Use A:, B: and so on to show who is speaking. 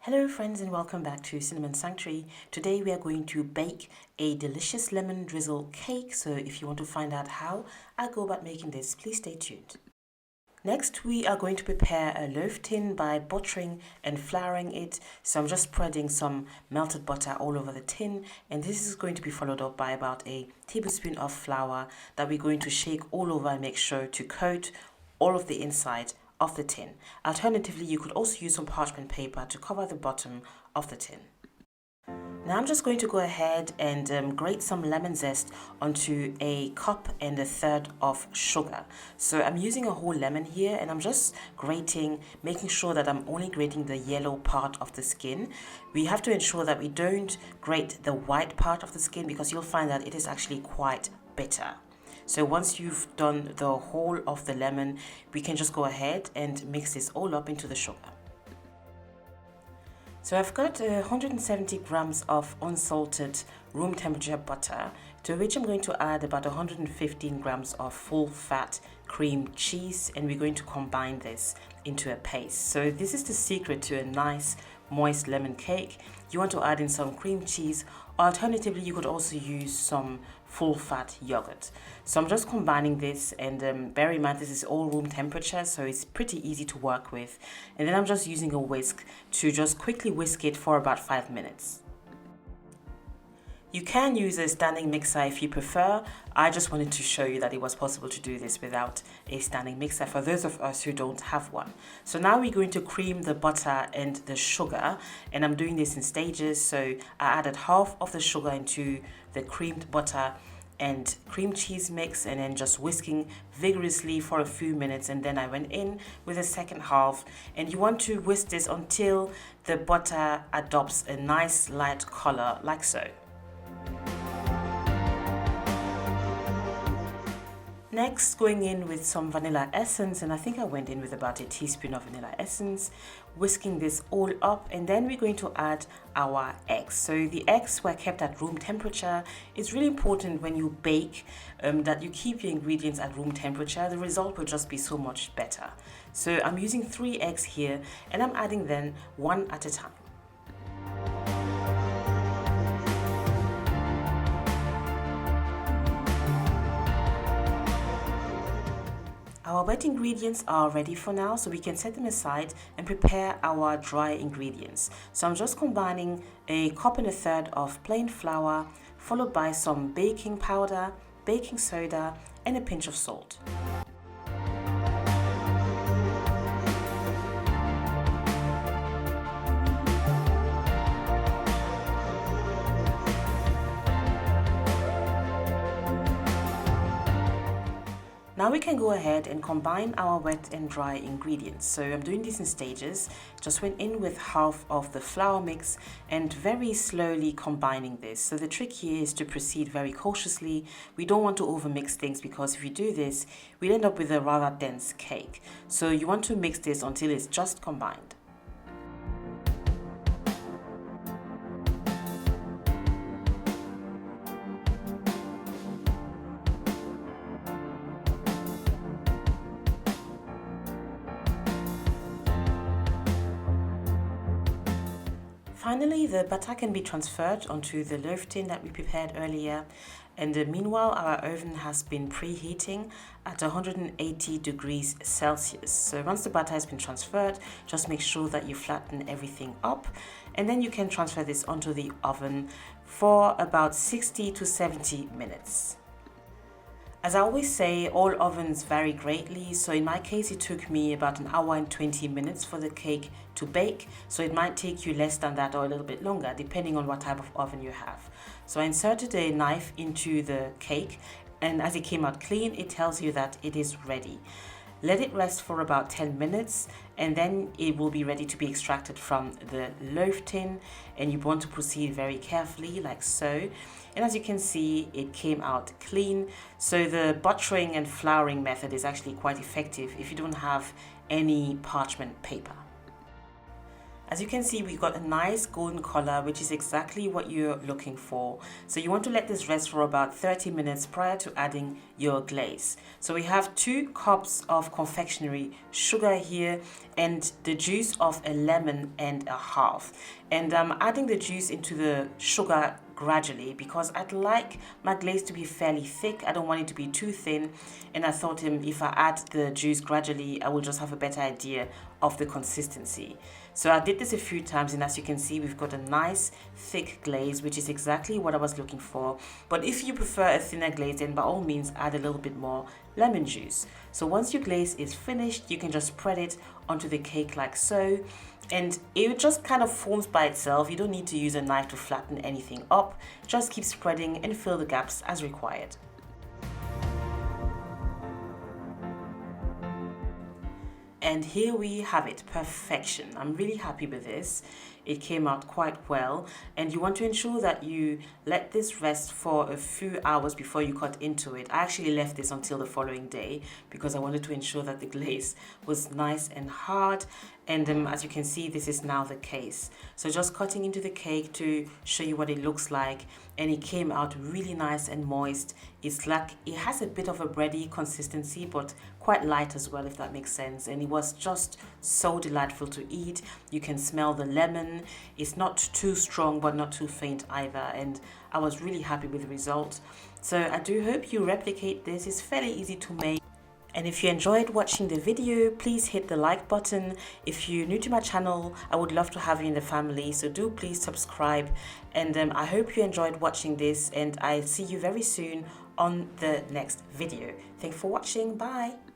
A: Hello friends and welcome back to Cinnamon Sanctuary. Today we are going to bake a delicious lemon drizzle cake. So if you want to find out how I go about making this, please stay tuned. Next we are going to prepare a loaf tin by buttering and flouring it. So I'm just spreading some melted butter all over the tin, and this is going to be followed up by about a tablespoon of flour that we're going to shake all over and make sure to coat all of the inside of the tin. Alternatively, you could also use some parchment paper to cover the bottom of the tin. Now I'm just going to go ahead and grate some lemon zest onto a cup and a third of sugar. So I'm using a whole lemon here, and I'm just grating, making sure that I'm only grating the yellow part of the skin. We have to ensure that we don't grate the white part of the skin because you'll find that it is actually quite bitter. So once you've done the whole of the lemon, we can just go ahead and mix this all up into the sugar. So I've got 170 grams of unsalted room temperature butter, to which I'm going to add about 115 grams of full fat cream cheese, and we're going to combine this into a paste. So this is the secret to a nice moist lemon cake. You want to add in some cream cheese, or alternatively you could also use some full fat yogurt. So I'm just combining this, and bear in mind this is all room temperature, so it's pretty easy to work with. And then I'm just using a whisk to just quickly whisk it for about 5 minutes. You can use a standing mixer if you prefer. I just wanted to show you that it was possible to do this without a standing mixer for those of us who don't have one. So now we're going to cream the butter and the sugar, and I'm doing this in stages. So I added half of the sugar into the creamed butter and cream cheese mix, and then just whisking vigorously for a few minutes, and then I went in with the second half. And you want to whisk this until the butter adopts a nice light color like so. Next, going in with some vanilla essence, and I think I went in with about a teaspoon of vanilla essence, whisking this all up, and then we're going to add our eggs. So the eggs were kept at room temperature. It's really important when you bake that you keep your ingredients at room temperature. The result will just be so much better. So I'm using 3 eggs here, and I'm adding them one at a time. Our wet ingredients are ready for now, so we can set them aside and prepare our dry ingredients. So I'm just combining a cup and a third of plain flour, followed by some baking powder, baking soda, and a pinch of salt. Now we can go ahead and combine our wet and dry ingredients. So I'm doing this in stages. Just went in with half of the flour mix and very slowly combining this. So the trick here is to proceed very cautiously. We don't want to overmix things, because if you do this, we'll end up with a rather dense cake. So you want to mix this until it's just combined. Finally, the butter can be transferred onto the loaf tin that we prepared earlier, and meanwhile our oven has been preheating at 180 degrees Celsius. So once the butter has been transferred, just make sure that you flatten everything up, and then you can transfer this onto the oven for about 60 to 70 minutes. As I always say, all ovens vary greatly, so in my case it took me about 1 hour and 20 minutes for the cake to bake, so it might take you less than that or a little bit longer depending on what type of oven you have. So I inserted a knife into the cake, and as it came out clean, it tells you that it is ready. Let it rest for about 10 minutes, and then it will be ready to be extracted from the loaf tin, and you want to proceed very carefully like so. And as you can see, it came out clean. So the buttering and flouring method is actually quite effective if you don't have any parchment paper. As you can see, we got a nice golden color, which is exactly what you're looking for. So you want to let this rest for about 30 minutes prior to adding your glaze. So we have 2 cups of confectionery sugar here and the juice of a lemon and a half. And I'm adding the juice into the sugar gradually because I'd like my glaze to be fairly thick. I don't want it to be too thin, and I thought if I add the juice gradually, I will just have a better idea of the consistency. So I did this a few times, and as you can see, we've got a nice thick glaze, which is exactly what I was looking for. But if you prefer a thinner glaze, then by all means add a little bit more lemon juice. So once your glaze is finished, you can just spread it onto the cake like so, and it just kind of forms by itself. You don't need to use a knife to flatten anything up. Just keep spreading and fill the gaps as required. And here we have it, perfection. I'm really happy with this. It came out quite well, and you want to ensure that you let this rest for a few hours before you cut into it. I actually left this until the following day because I wanted to ensure that the glaze was nice and hard, and as you can see, this is now the case. So just cutting into the cake to show you what it looks like, and it came out really nice and moist. It's like it has a bit of a bready consistency, but quite light as well, if that makes sense. And it was just so delightful to eat. You can smell the lemon. It's not too strong but not too faint either, and I was really happy with the result. So I do hope you replicate this. It's fairly easy to make. And if you enjoyed watching the video, please hit the like button. If you're new to my channel, I would love to have you in the family, so do please subscribe. And I hope you enjoyed watching this, and I'll see you very soon on the next video. Thanks for watching. Bye.